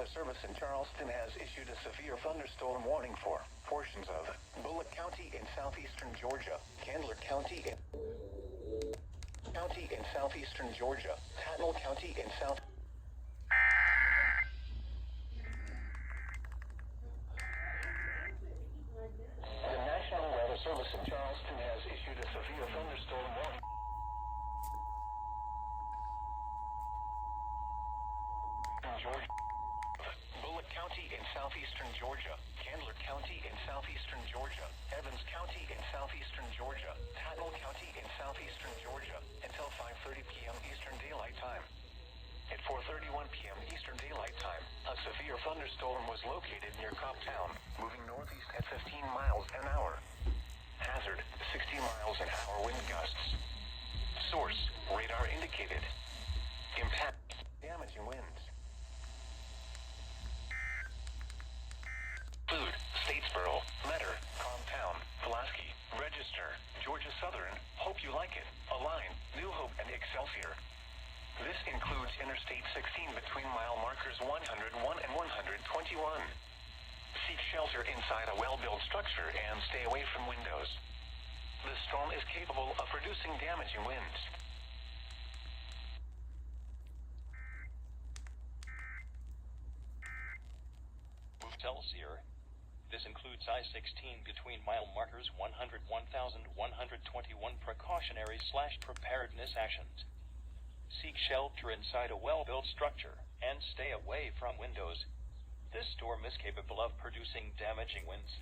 Weather Service in Charleston has issued a severe thunderstorm warning for portions of Bullock County in southeastern Georgia, Candler County in southeastern Georgia, Tattnall County in south. The National Weather Service in Charleston has issued a severe thunderstorm warning. Georgia. Bullock County in southeastern Georgia, Candler County in southeastern Georgia, Evans County in southeastern Georgia, Tattnall County in southeastern Georgia, until 5:30 p.m. Eastern Daylight Time. At 4:31 p.m. Eastern Daylight Time, a severe thunderstorm was located near Cobbtown, moving northeast at 15 miles an hour. Hazard, 60 miles an hour wind gusts. Source, radar indicated. Impact, damaging winds. Food, Statesboro, Metter, Cobbtown, Pulaski, Register, Georgia Southern, Hope You Like It, Align, New Hope, and Excelsior. This includes Interstate 16 between mile markers 101 and 121. Seek shelter inside a well-built structure and stay away from windows. The storm is capable of producing damaging winds. Excelsior. This includes I-16 between mile markers 101,121 precautionary/preparedness actions. Seek shelter inside a well-built structure and stay away from windows. This storm is capable of producing damaging winds.